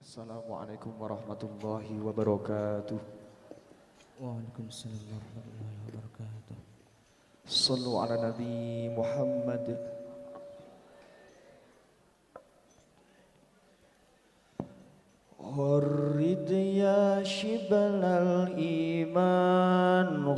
Assalamualaikum warahmatullahi wabarakatuh. Waalaikumsalam warahmatullahi wabarakatuh. Sallu ala Nabi Muhammad. غرد يا شبل الإيمان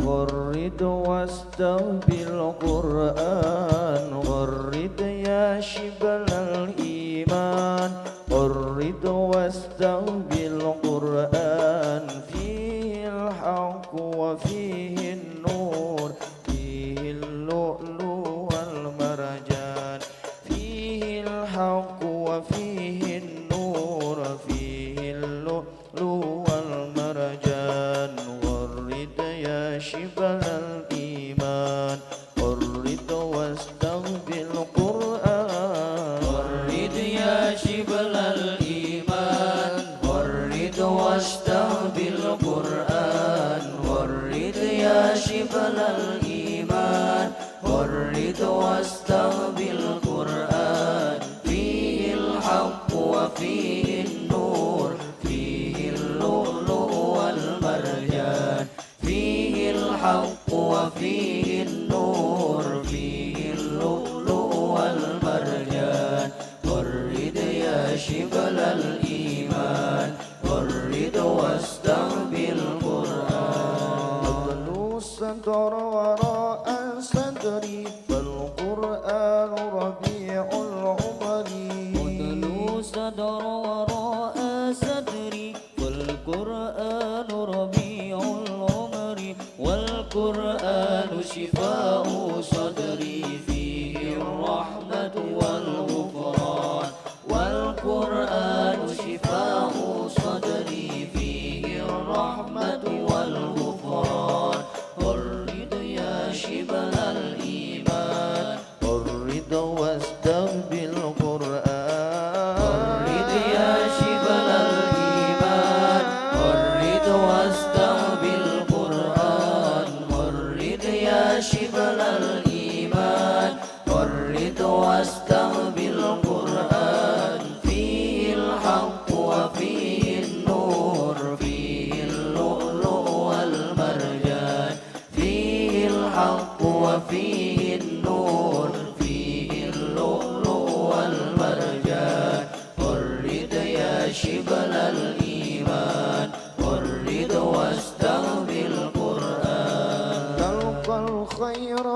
غرد واستهبل القرآن غرد يا شبل الإيمان غرد واستهبل القرآن فيه الحق وفيه النور فيه اللؤلؤ والمرجان فيه الحق وفيه النور فيه اللؤلؤ والمرجان غرد يا شبل الإيمان غرد واستغفر القرآن غرد يا شبل الإيمان غرد واستهبل القرآن غرد يا شبل الإيمان غرد واستهبل القرآن فيه الحق وفيه النور فيه اللؤلؤ والمرجان فيه الحق وفيه النور فيه اللؤلؤ والمرجان غرد يا شبل الإيمان غرد واستهبل القرآن أطلو الصدر وراء صدري فالقرآن ربيع العمر أطلو صدر وراء صدري والقرآن ربيع العمر والقرآن شفاء صدري فيه الرحمة والغفران والقرآن شفاء صدري فيه الرحمة والغفران غرد يا شبل الإيمان غرد واستهبل القرآن غرد يا شبل الإيمان غرد واستهبل القرآن غرد يا شبل الإيمان غرد واستهبل القرآن فيه الحق وفيه النور فيه اللؤلؤ والمرجان فيه الحق وفيه النور فيه اللؤلؤ والمرجان غرد يا شبل الإيمان غرد واستهبل القرآن تلقى الخير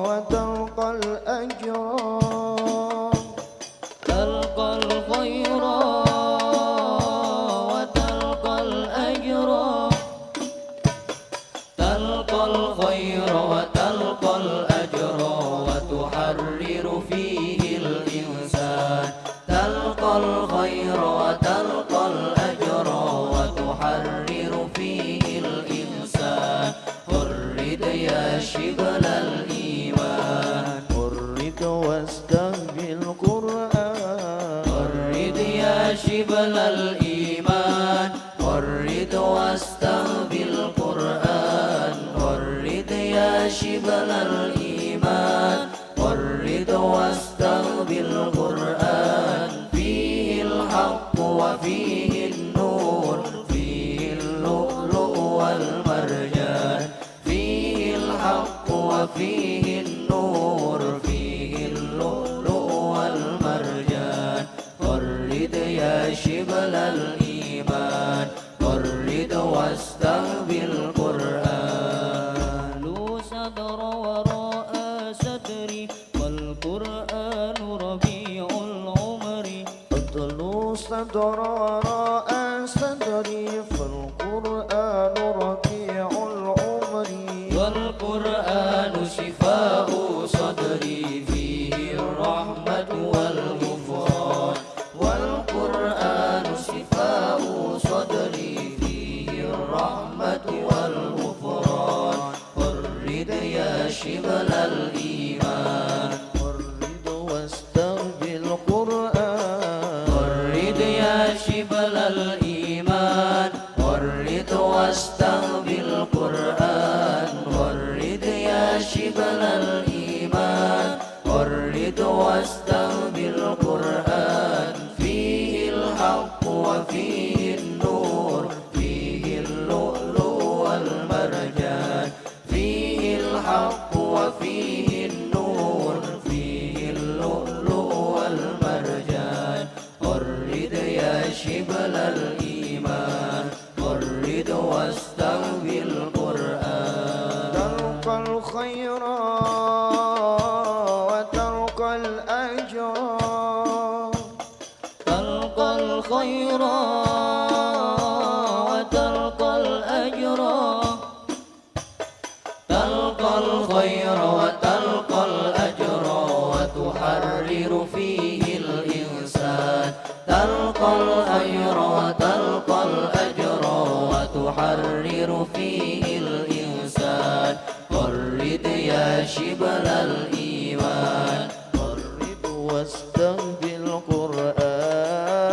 وتلقى الأجر تلقى الخير وتلقى الأجر تلقى الخير وتلقى الأجر وتحرر فيه الإنسان تلقى الخير وتلقى الأجر وتحرر فيه الإنسان غرد يا شبل الإيمان غرد واستهبل القرآن غرد يا شبل الإيمان غرد واستهبل القرآن غرد يا شبل الإيمان غرد واستهبل القرآن فيه الحق وفيه النور فيه اللؤلؤ والمرجان فيه الحق وفيه النور فيه اللؤلؤ والمرجان غرد يا شبل الإيمان غرد واستهبل القرآن لو صدر وراء صدري والقرآن ربيع العمر أطلو الصدر وراء صدري فالقرآن ربيع العمر والقرآن شفاء صدري فيه الرحمة والغفران والقرآن شفاء صدري فيه الرحمة والغفران غرد يا شبل الإيمان غرد واستهبل القرآن غرد يا شبل الإيمان غرد واستهبل الخير وتلقى الأجر تلقى الخير وتلقى الأجر وتحرر فيه الإنسان تلقى الخير وتلقى الأجر وتحرر فيه الإنسان قرد يا شبل الإيمان قرد واستهدي القرآن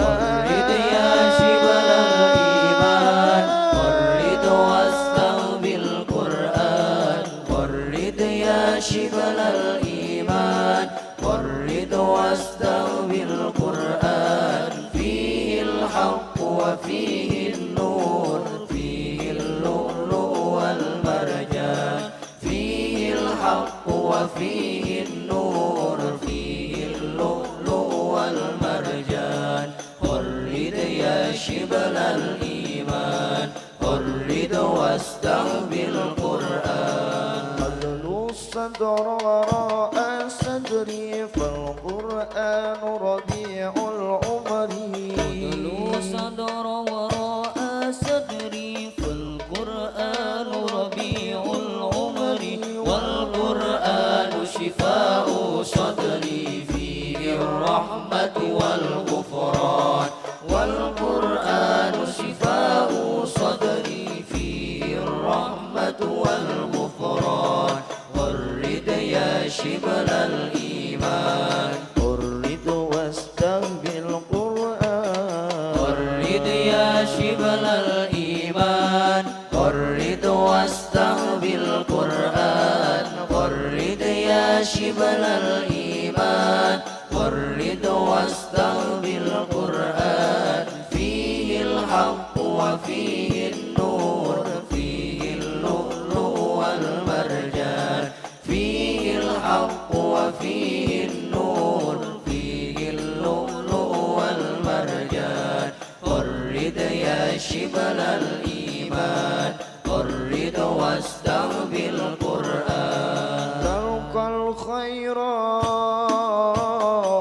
قرد يا شبل الإيمان قرد واستهدي القرآن قرد يا شبل الإيمان قرد واستهدي القرآن فيه الحق وفيه النور فيه اللؤلؤ والمرجان فيه الحق وفيه النور فيه اللؤلؤ والمرجان قرد يا شبل الإيمان قرد واستهدي القرآن أدلو الصدر وراء صدري فالقرآن ربيع العمر أدلو صدر وراء صدري فالقرآن ربيع العمر والقرآن شفاء صدري فيه الرحمة والغفران والقرآن شفاء صدري فيه الرحمة والغفران قرد يا شبل الإيمان قرد واستهدي القرآن قرد يا شبل الإيمان قرد واستهبي القرآن قرد يا شبل الإيمان قرد واستهبي القرآن فيه الحق وفيه النور فيه اللؤلؤ والمرجان فيه الحق وفيه النور فيه اللؤلؤ والمرجان قرد يا شبل الإيمان قرد واستهبي القرآن تلقى الخير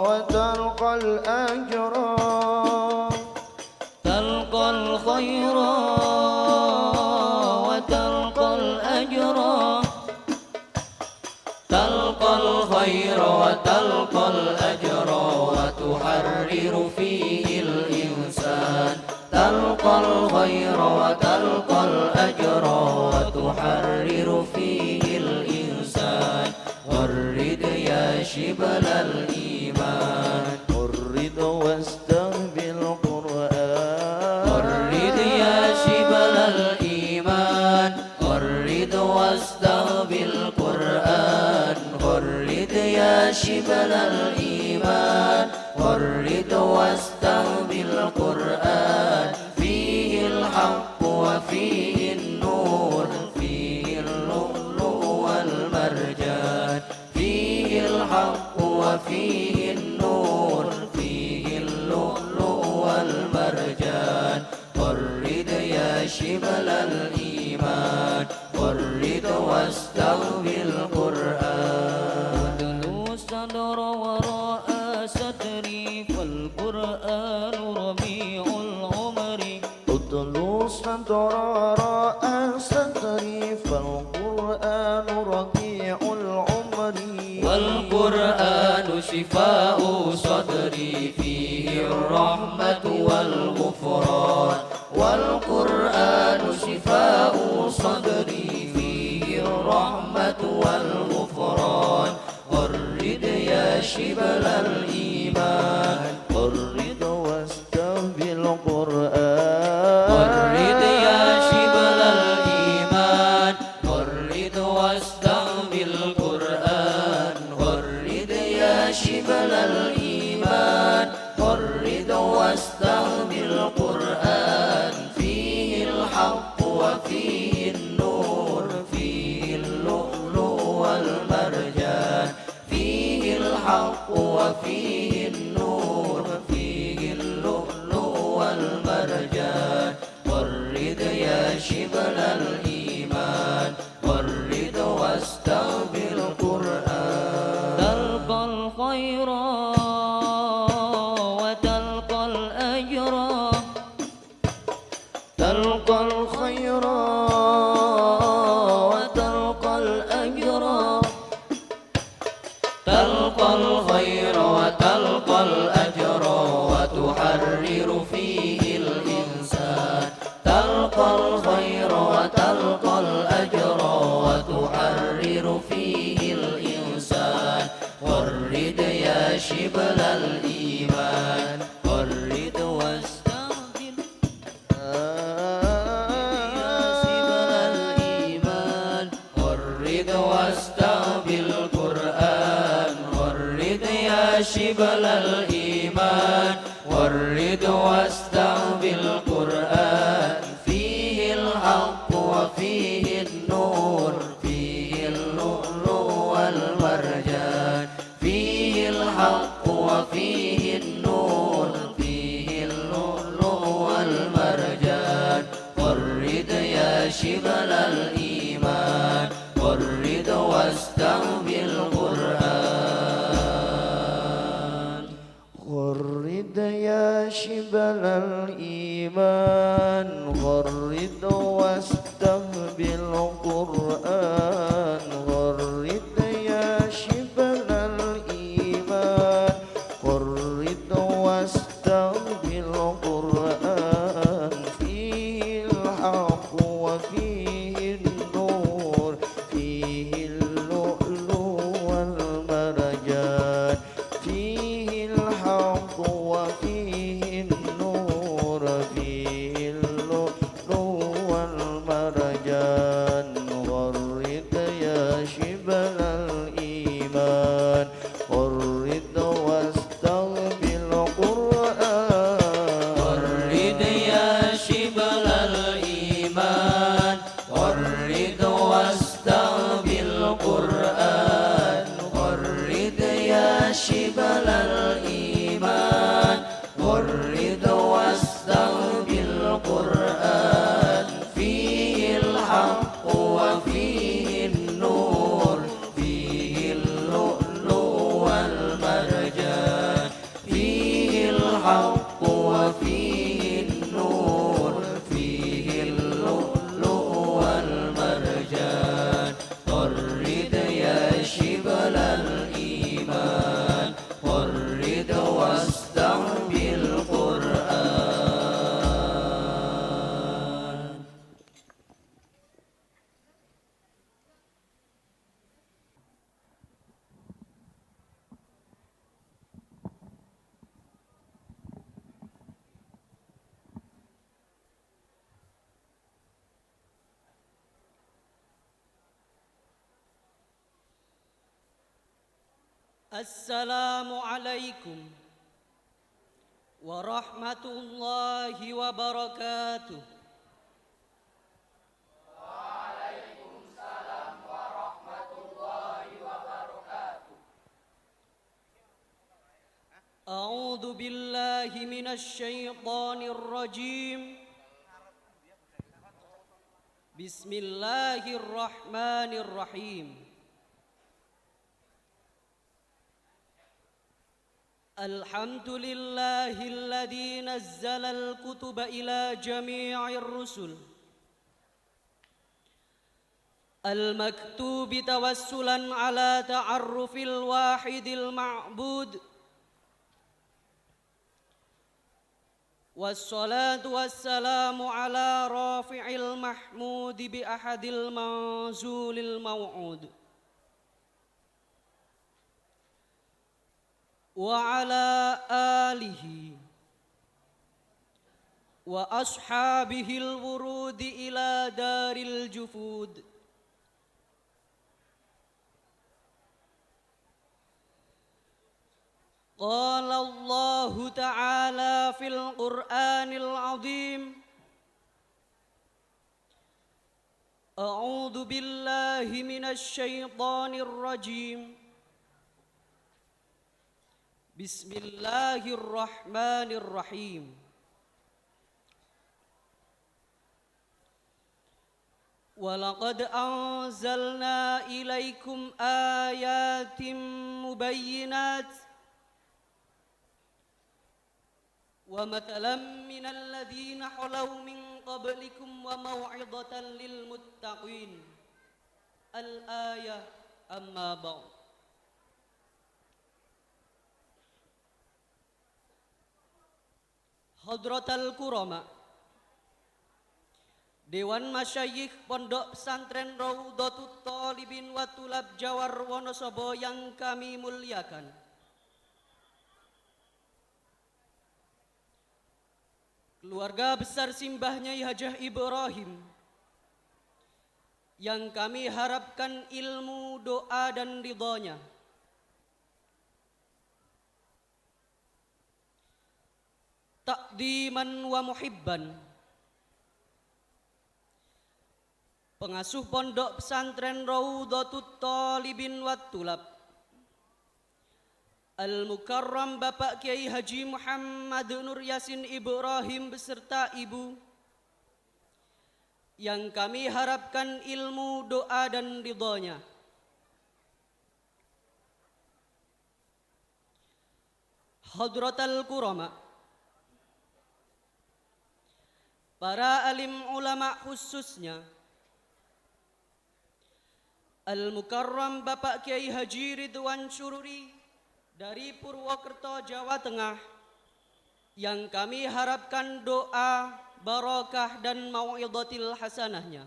وتلقى الأجر تلقى الخير وتلقى الأجر تلقى الخير وتلقى الأجر وتحرر فيه الإنسان تلقى الخير وتلقى الأجر وتحرر فيه الإنسان ورد يا شبل الإيمان قرد واستهدي القرآن قرد يا شبل الإيمان قرد واستهبي القرآن قرد يا شبل الإيمان قرد واستهبي القرآن فيه الحق وفيه النور فيه اللؤلؤ والمرجان فيه الحق وفيه النور فيه اللؤلؤ والمرجان قرد يا شبل الإيمان قرد واستهبي القرآن أدلو الصدر وراء ستري فالقرآن ربيع العمر أطلو الصدر وراء صدري فالقرآن ربيع العمر والقرآن شفاء صدري فيه الرحمة والغفران والقرآن شفاء صدري فيه الرحمة والغفران قرد يا شبل الإيمان قرد واستهدي القرآن قرد يا شبل الإيمان قرد واستهبي القرآن قرد يا شبل الإيمان قرد واستهبي القرآن فيه الحق وفيه النور فيه اللؤلؤ والمرجان فيه الحق وفيه النور فيه الإيمان ورد واستغفر القرآن فيه الحق وفيه النور فيه اللؤلؤ والمرجان فيه الحق وفيه النور فيه اللؤلؤ والمرجان ورد يا شبل الإيمان ورد واستغفر القرآن غرد يا شبل الإيمان غرد واستقبل القرآن غرد يا شبل الإيمان غرد واستقبل القرآن فيه الحق وفيه النور فيه اللؤلؤ والمرجان فيه الحق وفيه النور فيه اللؤلؤ والمرجان غرد يا شبل الإيمان غرد واستقبل القرآن ورد يا شبل الإيمان ورد واستغفر القرآن ورد يا شبل الإيمان ورد واستغفر القرآن فيه الحق وفيه النور فيه اللؤلؤ والمرجان فيه الحق وفيه النور فيه اللؤلؤ والمرجان ورد يا شبل الإيمان ورد واستغفر القرآن السلام عليكم ورحمة الله وبركاته. أعوذ بالله من الشيطان الرجيم. بسم الله الرحمن الرحيم. الحمد لله الذي نزل الكتب إلى جميع الرسل المكتوب توسلا على تعرف الواحد المعبود، والصلاة والسلام على رافع المحمود بأحد المنزول الموعود، وعلى آله وأصحابه الورود إلى دار الجفود. قال الله تعالى في القرآن العظيم: أعوذ بالله من الشيطان الرجيم. بسم الله الرحمن الرحيم. ولقد أنزلنا إليكم آيات مبينات ومثلا من الذين خلوا من قبلكم وموعظة للمتقين. الآية. أما بعد. Hadratal Kurama, Dewan Masyayikh Pondok Pesantren Raudhatut Thalibin wa Tulab Jawar Wonosobo yang kami muliakan, keluarga besar simbahnya Hajah Ibrahim yang kami harapkan ilmu, doa dan ridhonya, Takdiman wa muhibban. Pengasuh Pondok Pesantren Raudhatut Thalibin wat Tulab Al-Mukarram Bapak Kiai Haji Muhammad Nur Yasin Ibrahim beserta Ibu, yang kami harapkan ilmu, doa dan ridhonya. Hadratal Kurama, para alim ulama khususnya Al-Mukarram Bapak Kiai Haji Ridwan Syururi dari Purwokerto, Jawa Tengah, yang kami harapkan doa, barakah dan mau'idhatil hasanahnya.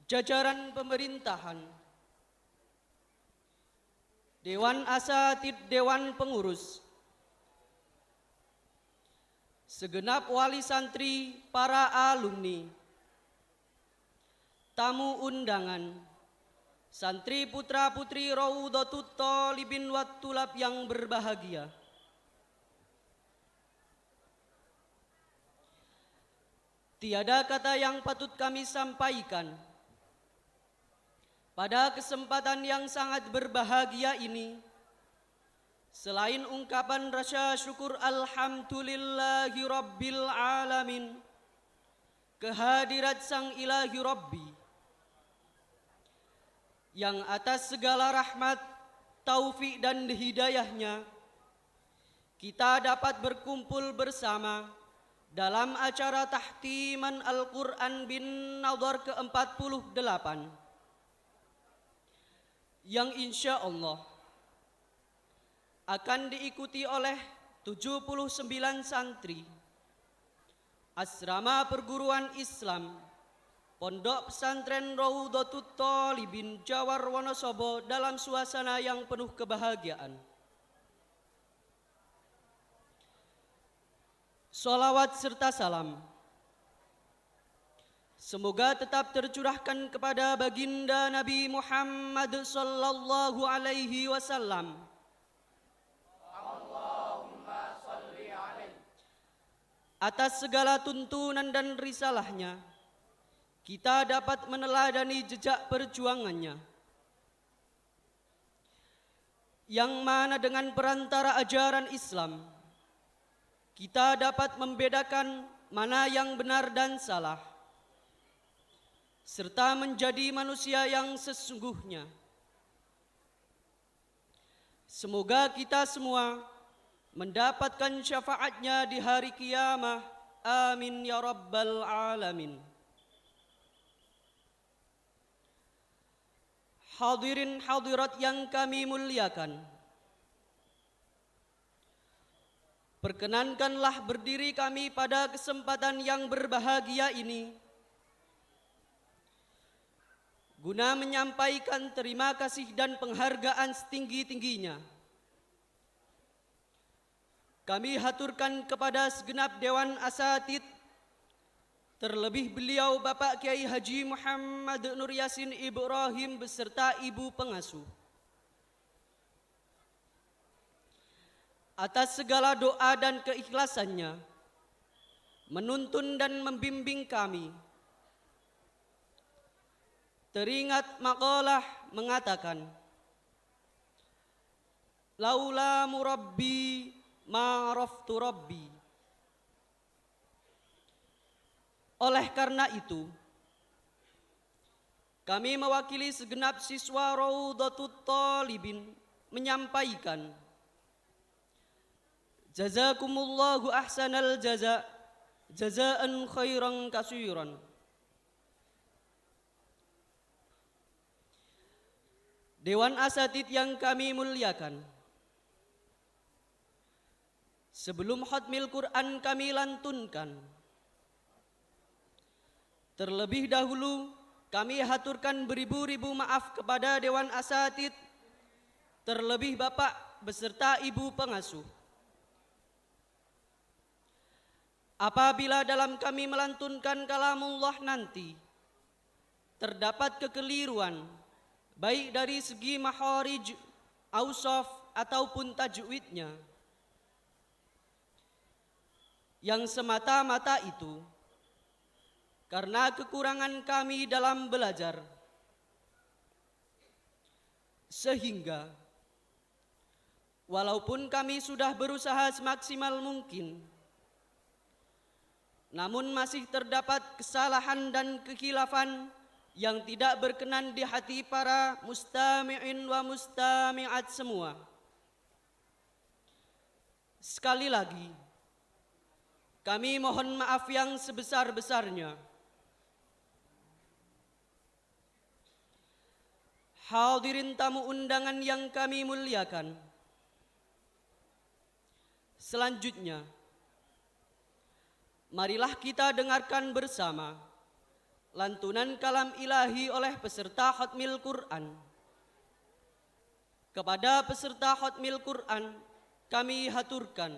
Jajaran pemerintahan, Dewan Asatid, Dewan Pengurus, segenap wali santri, para alumni, tamu undangan, santri putra putri Raudhatut Thalibin wat Tulab yang berbahagia. Tiada kata yang patut kami sampaikan pada kesempatan yang sangat berbahagia ini, selain ungkapan rasa syukur alhamdulillahi rabbil alamin kehadirat Sang Ilahi Rabbi, yang atas segala rahmat, taufik dan hidayahnya kita dapat berkumpul bersama dalam acara tahtiman Al-Quran bin Nadhar ke-48 yang insya Allah akan diikuti oleh 79 santri Asrama Perguruan Islam Pondok Pesantren Raudhatut Thalibin Jawar Wonosobo dalam suasana yang penuh kebahagiaan. Salawat serta salam semoga tetap tercurahkan kepada baginda Nabi Muhammad sallallahu alaihi wasallam. Allahumma shalli alaihi. Atas segala tuntunan dan risalahnya, kita dapat meneladani jejak perjuangannya, yang mana dengan perantara ajaran Islam kita dapat membedakan mana yang benar dan salah, serta menjadi manusia yang sesungguhnya. Semoga kita semua mendapatkan syafaatnya di hari kiamah. Amin ya rabbal alamin. Hadirin hadirat yang kami muliakan, perkenankanlah berdiri kami pada kesempatan yang berbahagia ini guna menyampaikan terima kasih dan penghargaan setinggi-tingginya. Kami haturkan kepada segenap Dewan Asatid, terlebih beliau Bapak Kiai Haji Muhammad Nur Yasin Ibrahim beserta Ibu Pengasuh, atas segala doa dan keikhlasannya menuntun dan membimbing kami. Teringat maqalah mengatakan, laula murabbi ma araftu rabbi. Oleh karena itu, kami mewakili segenap siswa Raudhatut Thalibin menyampaikan jazakumullahu ahsanal jaza, jazaan khairan kasiran. Dewan Asatid yang kami muliakan, sebelum khatmil Quran kami lantunkan, terlebih dahulu kami haturkan beribu-ribu maaf kepada Dewan Asatid, terlebih Bapak beserta Ibu Pengasuh. Apabila dalam kami melantunkan kalamullah nanti terdapat kekeliruan, baik dari segi makharij, ausaf, ataupun tajwidnya. Yang semata-mata itu karena kekurangan kami dalam belajar, sehingga walaupun kami sudah berusaha semaksimal mungkin, namun masih terdapat kesalahan dan kekhilafan yang tidak berkenan di hati para mustami'in wa mustami'at semua. Sekali lagi, kami mohon maaf yang sebesar-besarnya. Hadirin tamu undangan yang kami muliakan. Selanjutnya, marilah kita dengarkan bersama lantunan kalam ilahi oleh peserta khatmil Quran. Kepada peserta khatmil Quran, kami haturkan,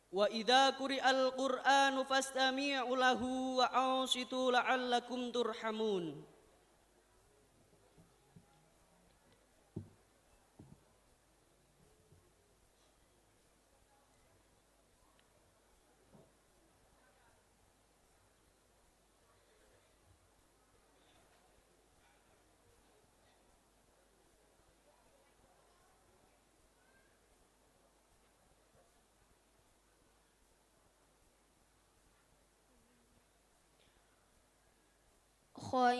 wa idza quri'al Qur'anu fastami'u lahu wa ansitu la'allakum turhamun. Khairukum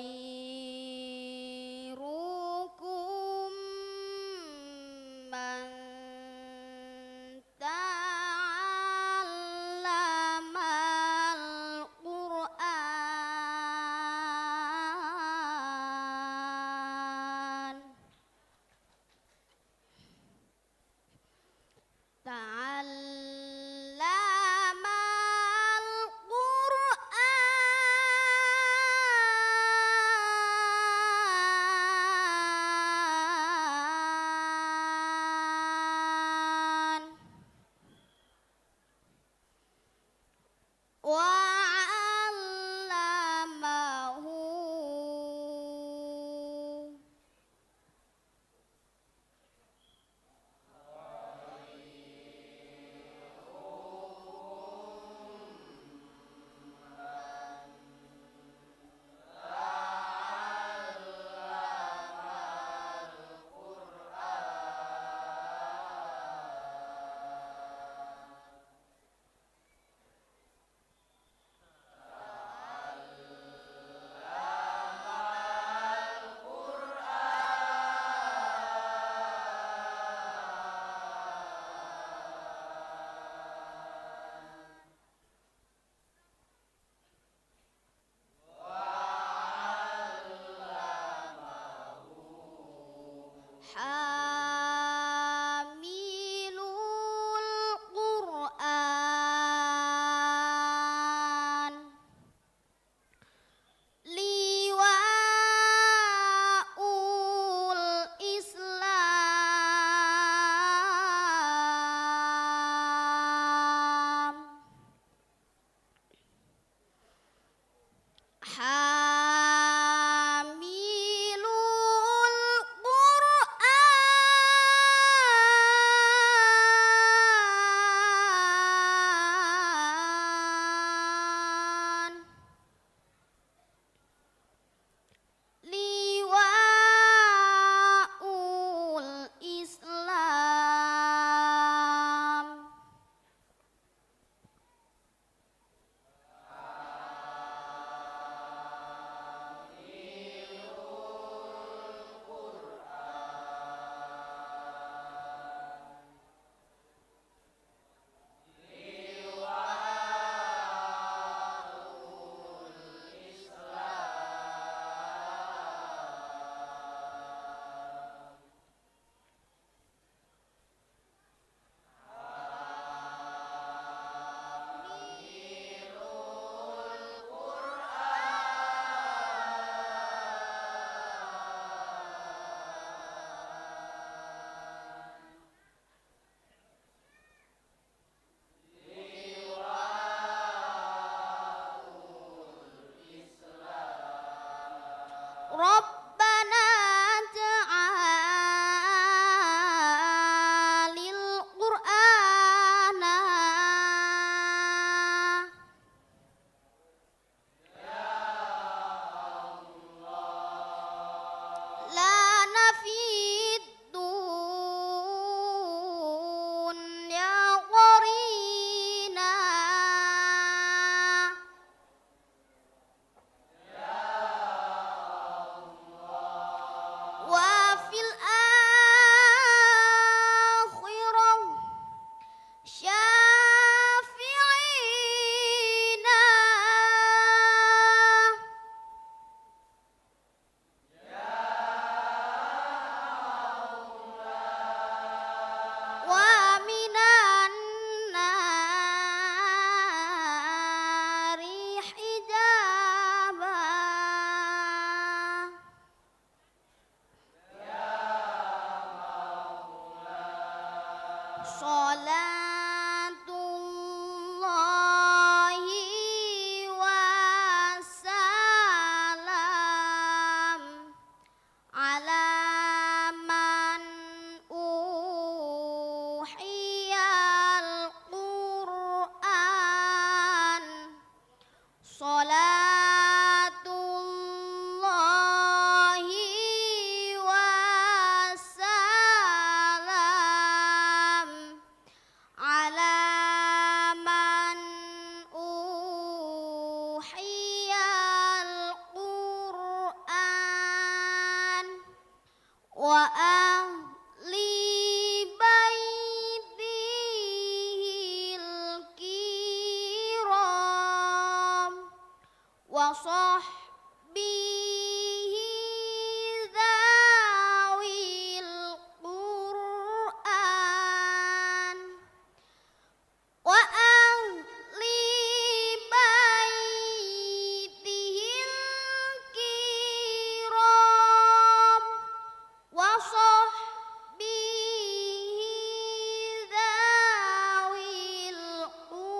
man ta'allamal Qur'an. Salatullahi wassalam ala man uhiyal Qur'an. Salatullahi wassalam ala man uhiyal Qur'an wa ahli baitihil kiram wa sahbihi dzawil Qur'an wa ahli baitihil kiram wa sahbihi dzawil Qur'an.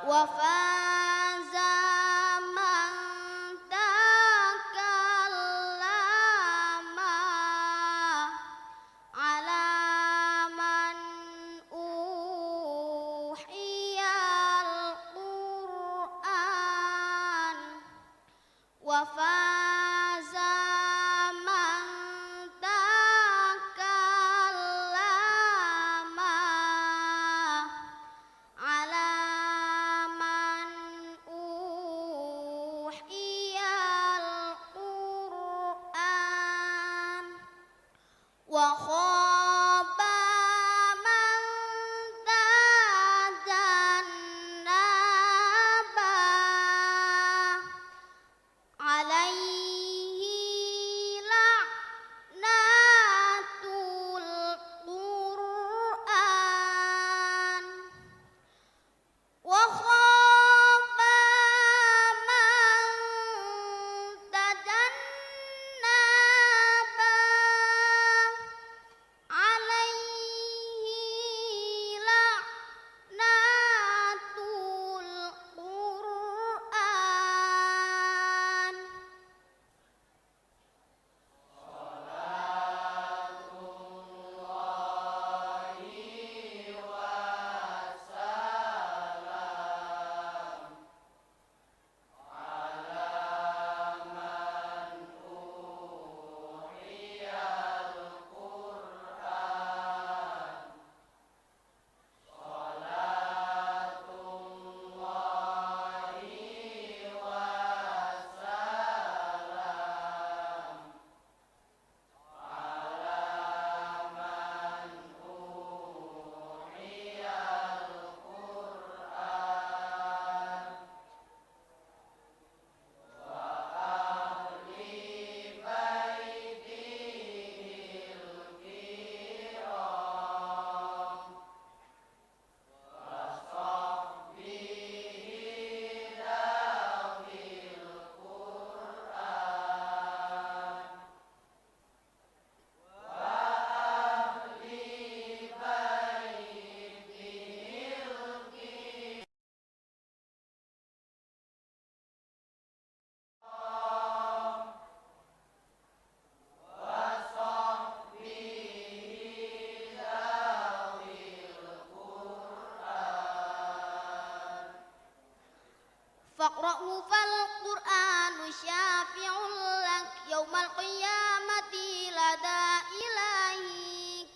Wa faza man takallama ala man uhiyal Qur'an wa faza man takallama ala man اقرأه فالقرآن شافع لك يوم القيامة لدى إلهك.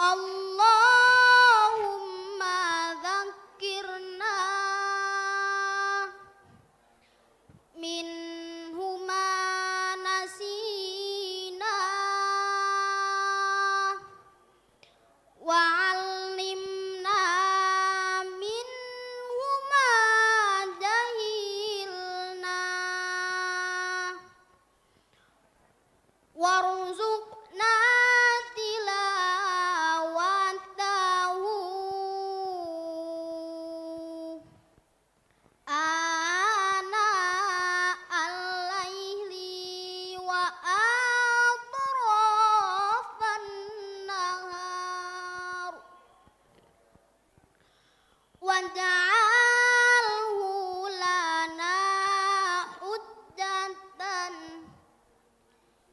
Allahumma dzakirna minhuma nasina wa 'allimna minhuma jahilna warzuqna tilawatahu ana al-laili wa atrafan nahar waj'alhu lana hujjatan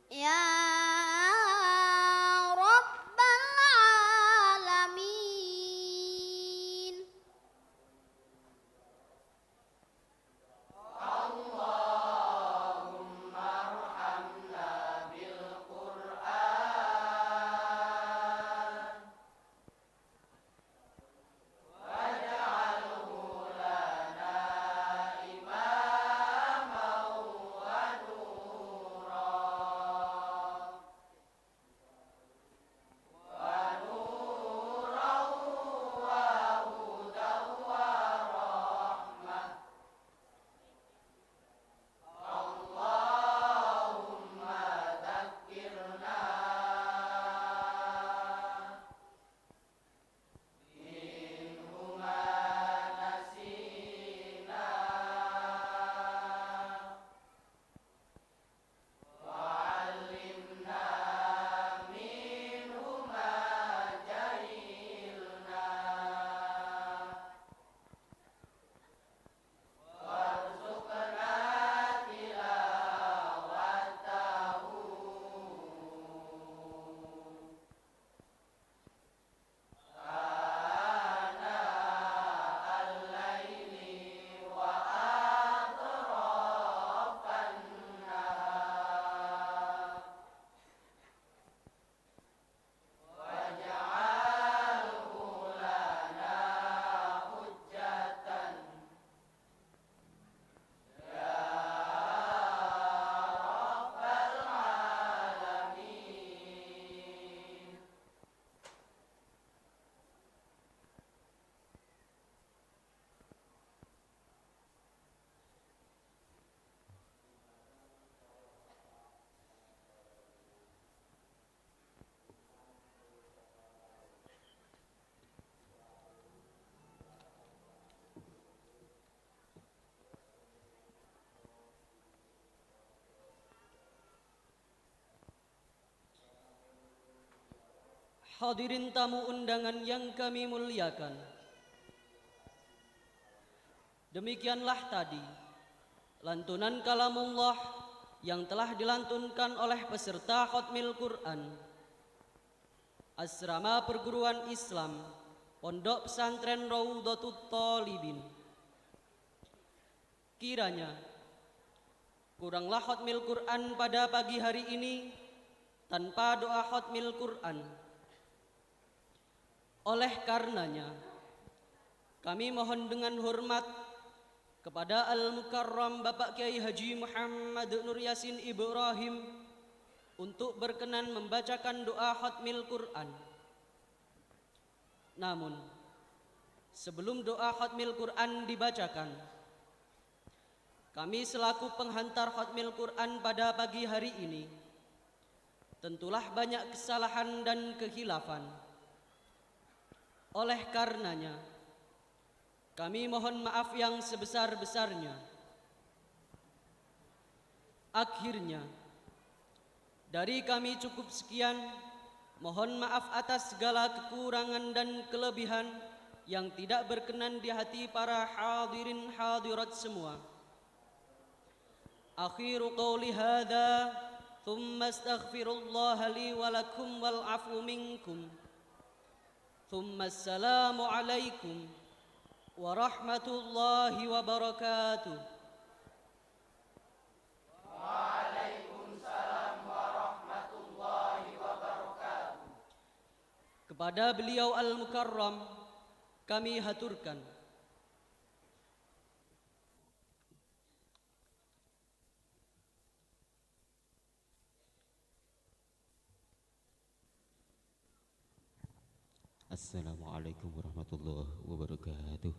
ya rabbal alamin. Hadirin tamu undangan yang kami muliakan, demikianlah tadi lantunan kalamullah yang telah dilantunkan oleh peserta Khatmil Quran Asrama Perguruan Islam Pondok Pesantren Raudhatut Thalibin. Kiranya kuranglah Khatmil Quran pada pagi hari ini tanpa doa Khatmil Quran. Oleh karenanya, kami mohon dengan hormat kepada Al-Mukarram Bapak Kiai Haji Muhammad Nur Yasin Ibrahim untuk berkenan membacakan doa Khatmil Quran. Namun, sebelum doa Khatmil Quran dibacakan, kami selaku penghantar Khatmil Quran pada pagi hari ini, tentulah banyak kesalahan dan kehilafan. Oleh karenanya, kami mohon maaf yang sebesar-besarnya. Akhirnya, dari kami cukup sekian. Mohon maaf atas segala kekurangan dan kelebihan yang tidak berkenan di hati para hadirin hadirat semua. Akhiru qawli hadha, thumma astaghfirullah li wa lakum wal afu minkum. Thumma assalamu alaikum warahmatullahi wabarakatuh. Kepada beliau Al-Mukarram kami haturkan Assalamualaikum warahmatullahi wabarakatuh.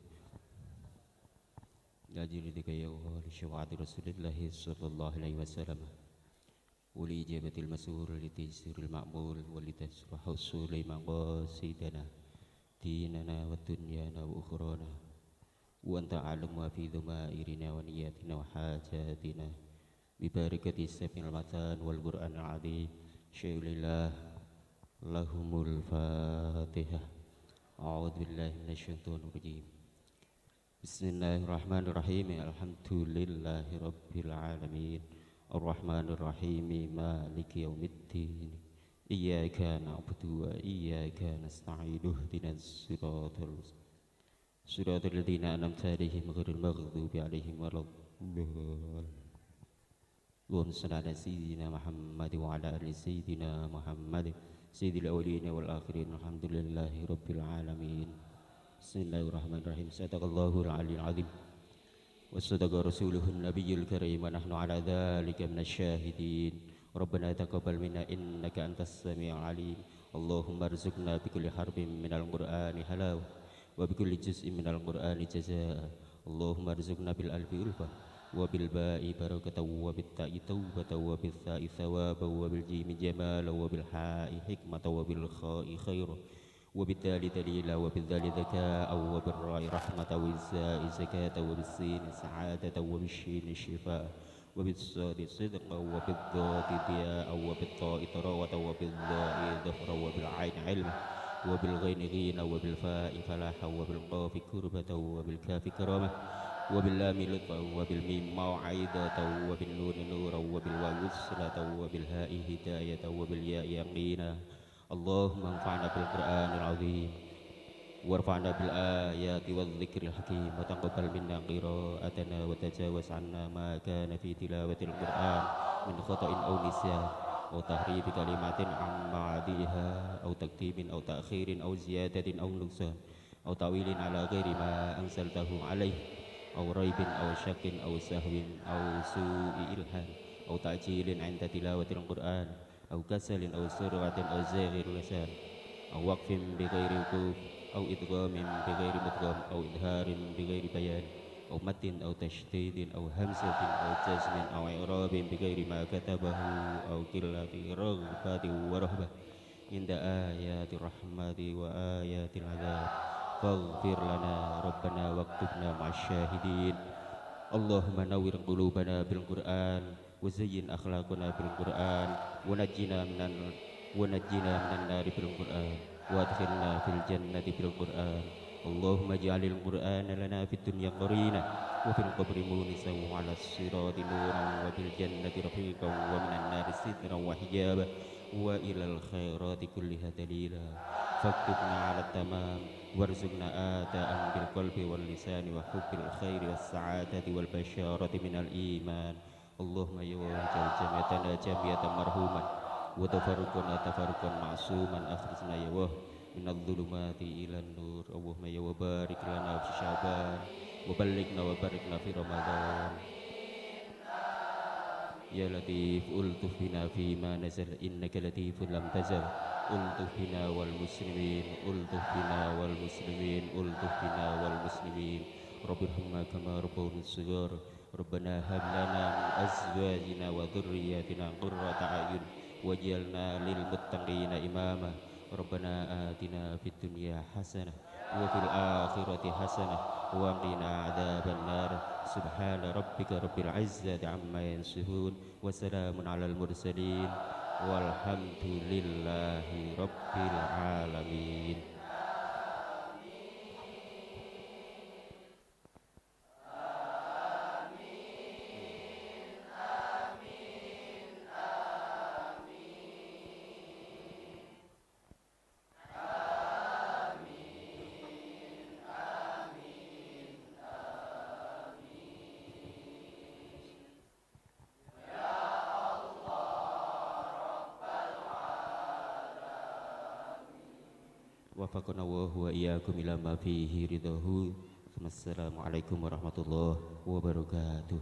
Najiridik ya Allah li syawa'ati Rasulillahi sallallahu alaihi wasallam. Uli ijabatil mas'ul li tisiril ma'mul wa li tasrahu Sulaiman qasidana dinana wa dunyana wa ukhrana wa anta alam wa fi dhumairina wa niyatina wa hajatina bi barakati safil matan wal qur'anil azim syai'illah lahumul fatihah. A'udzu billahi minasyaitonir rajim. Bismillahirrahmanirrahim. Alhamdulillahi rabbil alamin. Arrahmanir rahim. Maliki yaumiddin. Iyyaka na'budu wa iyyaka nasta'in. Ihdinas siratal ladzina an'amta 'alaihim ghairil maghdubi 'alaihim waladdallin. Allahumma shalli 'ala sayyidina Muhammad wa 'ala ali sayyidina Muhammad. Sayyidil awwalin wal akhirin. Alhamdulillahi rabbil alamin. Bismillahirrahmanirrahim. Sadaqallahul aliyyil azim wa sadaqa rasuluhun nabiyyul karim wa nahnu ala dzalika minasyahidin. Rabbana taqabbal minna innaka antas samiul alim. Allahumma arzuqna bi kulli harfin minal qur'ani halawa wa bi kulli juz'in minal qur'ani jazaa. Allahumma arzuqna bil alfi ulfa wa bil ba'i barakatan wa bit ta'i taubatan wa bil tha'i thawaban wa bil jimi jamalan wa bil ha'i hikmatan wa bil kha'i khairan wa bid dali dalila wa bil dali dhaka'an wa bil ra'i rahmatan wa za'i zakatan wa bis sin sa'adatan wa bis shin shifaa wa bis sadi sidqan wa bid dhati diya'an wa bit ta'i tarawatan wa bil dha'i dhafran wa bil 'aini 'ilman wa bil ghaini ghina wa bil fa'i falahan wa bil qafi kurbatan wa bil kafi karamah wa bil lam lutfan wa bil mim mau'idatan wa bil nun nuran wa bil wawi wusratan wa bil ha'i hidayatan wa bil ya'i yaqina. Allahumma anfa'na bil Qur'anil azim warfa'na bil ayati wadh dhikril hakim wa taqabbal minna qira'atana wa tajawaz 'anna ma kana fi tilawatil Qur'an min khata'in aw nisyan aw tahrifi kalimatin 'amma 'adiha aw taktimin aw ta'khirin aw ziyadatin aw nuqsan aw ta'wilin 'ala ghairi ma anzaltahu 'alaihi aw raibin aw syakin aw sahwin aw su'i ilhan aw ta'jilin 'inda tilawatil Qur'an aw kasalin aw sur'atin aw zaghir lisan aw waqfin bi ghairi wuquf aw idghamin bi ghairi mudgham aw idharin bi ghairi bayan aw matin aw tashdidin aw hamzatin aw jazmin aw i'rabin bi ghairi ma katabahu aw qillati raghbati wa rahbah inda ayati rahmati wa ayatil 'adzab faghfir lana rabbana waktubna ma'asyahidin. Allahumma nawwir qulubana bil Qur'an wa zayyin akhlaqana bil Qur'an wa najjina minan nari bil Qur'an wa adkhilna fil jannati bil Qur'an. Allahumma ij'alil Qur'ana lana fid dunya qarina wa fil qabri munisan wa 'alas sirati nuran wa bil jannati rafiqan wa minan nari sitran wa hijaba wa ilal khairati kulliha dalila. Faktubna 'ala tamam warzuqna ata'an bil qalbi wal lisani wa hubbil khairi was sa'adati wal basyarati minal iman. Allahumma ya wajal jami'atana jami'atan marhuman wa tafarruqana tafarruqan ma'suman akhrijna ya wah minadh dhulumati ilan nur. Allahumma ya wa barik lana fi Sya'ban wa ballighna wa barikna fi Ramadan. Ya Latif ultuf bina fi ma nazal innaka latifun lam tazal. Ultuf bina wal muslimin, ultuf bina wal muslimin, ultuf bina wal muslimin. Rabbirhamna kama rabbawna shighar. Rabbana hab lana min azwajina wa dhurriyyatina qurrata a'yun waj'alna lil muttaqina imama. Rabbana atina fid dunya hasanah wa fil akhirati hasanah wa qina adzaban nar. Subhana rabbika rabbil izzati amma yasifun wa salamun alal mursalin walhamdulillahi rabbil alamin. وفقنا وهو إياكم إلى ما فيه رضاه. السلام عليكم ورحمة الله وبركاته.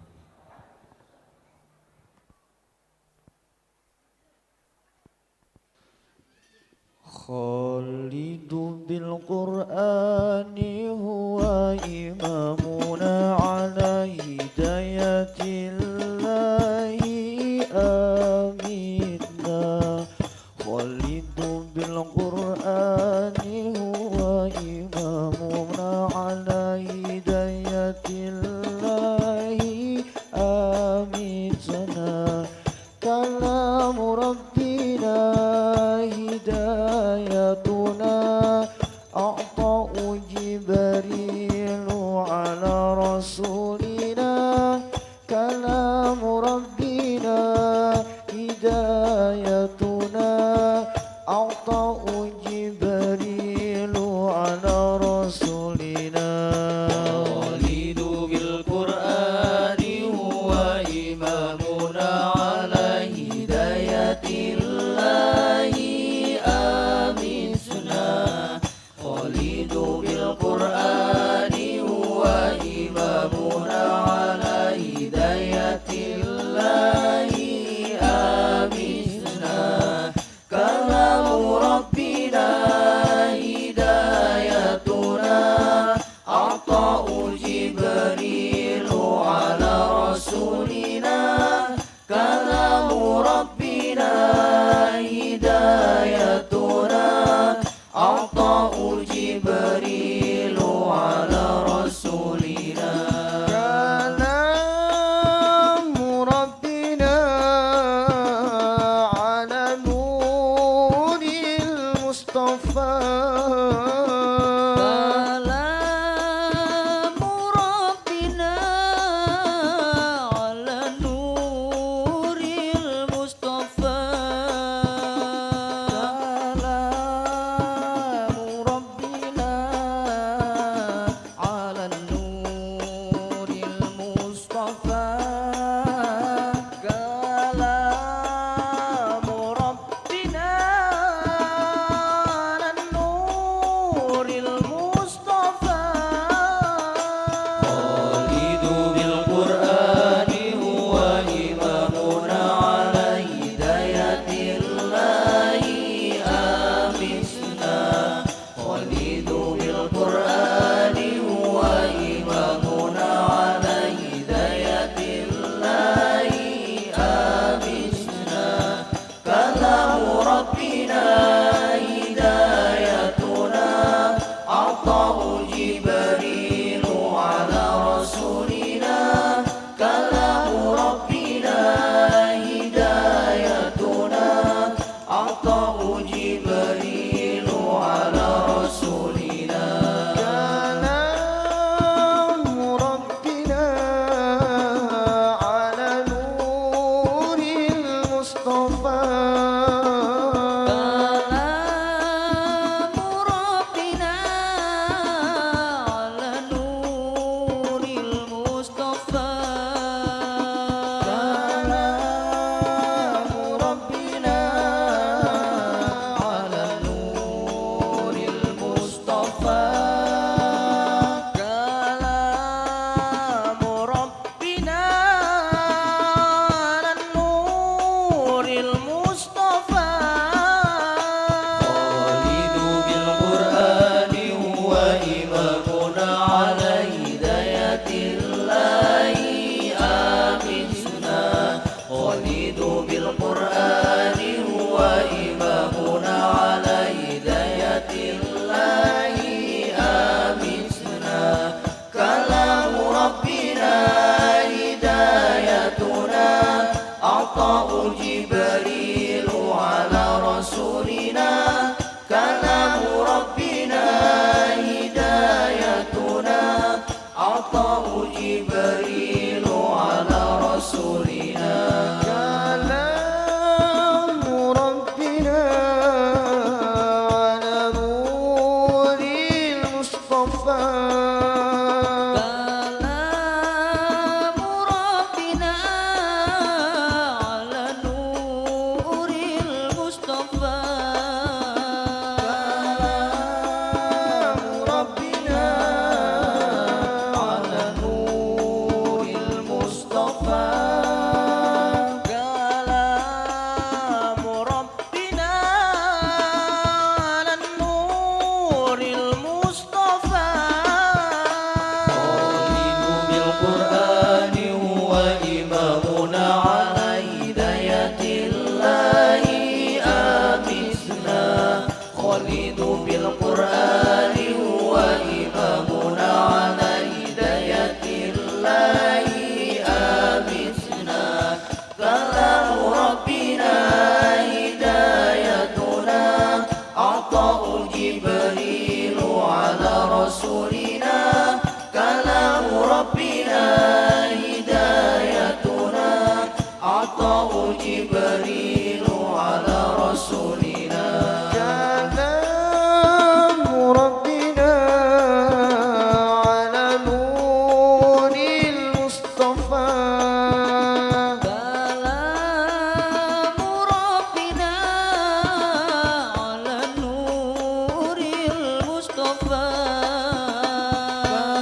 خالد بالقرآن هو إمامنا على هداية الله آمنا. خالد بالقرآن هو إمامنا على هداية الله آمنا. كلام ربنا هدايتنا أعطاه جبريل على رسولنا. كلام ربنا هدايتنا أعطاه جبريل على رسولنا. خالد بالقرآن هو إمامنا على هداية الله آمنا. خالد بالقرآن هو إمامنا على هداية الله آمنا. كلام ربنا هدايتنا أعطاه جبريل على رسولنا. كلام ربنا هدايتنا أعطاه جبريل على رسولنا. كلام ربنا على نور المصطفى. كلام ربنا على نور المصطفى. كلام ربنا على النور المصطفى. كلام ربنا على النور خالد بالقرآن هو إمامنا على هداية الله آمسنا كلام ربنا هدايتنا عطاء جبريل على رسولنا كلام ربنا هدايتنا عطاء جبريل على رسولنا كلام ربنا على نور المصطفى كلام ربنا على نور المصطفى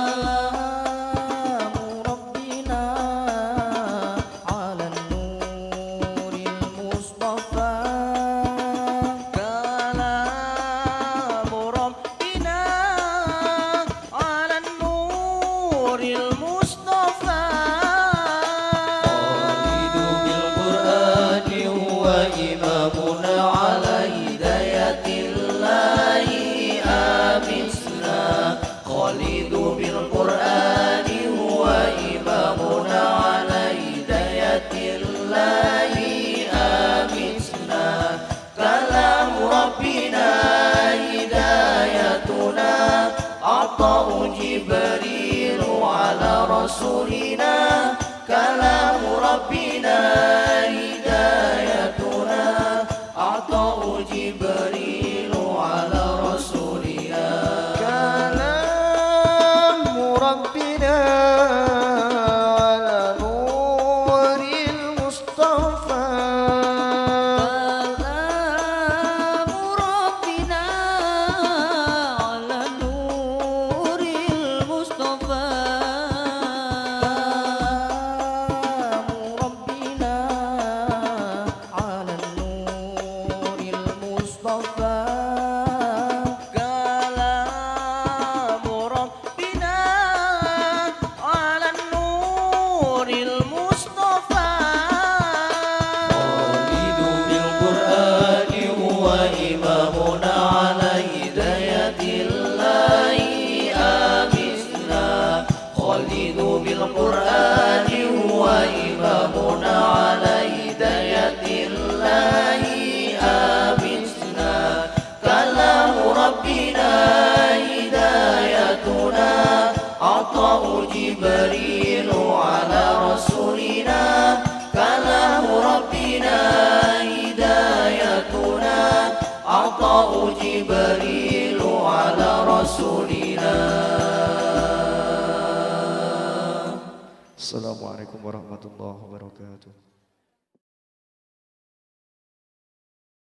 كلام ربنا على النور المصطفى كلام ربنا على النور المصطفى خالد بالقرآن هو إمامنا على هداية الله آمسنا خالد بالقرآن هو إمامنا على هداية الله آمسنا كلام ربنا هدايتنا عطاء جبريل على رسولنا كلام ربنا هدايتنا عطاء جبريل على رسولنا كلام ربنا على نور المصطفى كلام ربنا على نور المصطفى كلام ربنا على النور المصطفى كلام ربنا على النور المصطفى خالد بالقرآن هو إمامنا على هداية الله آمسنا خالد بالقرآن هو إمامنا على هداية الله آمسنا كلام ربنا هدايتنا عطاء جبريل على رسولنا كلام ربنا هدايتنا عطاء جبريل على رسولنا Assalamualaikum warahmatullahi wabarakatuh.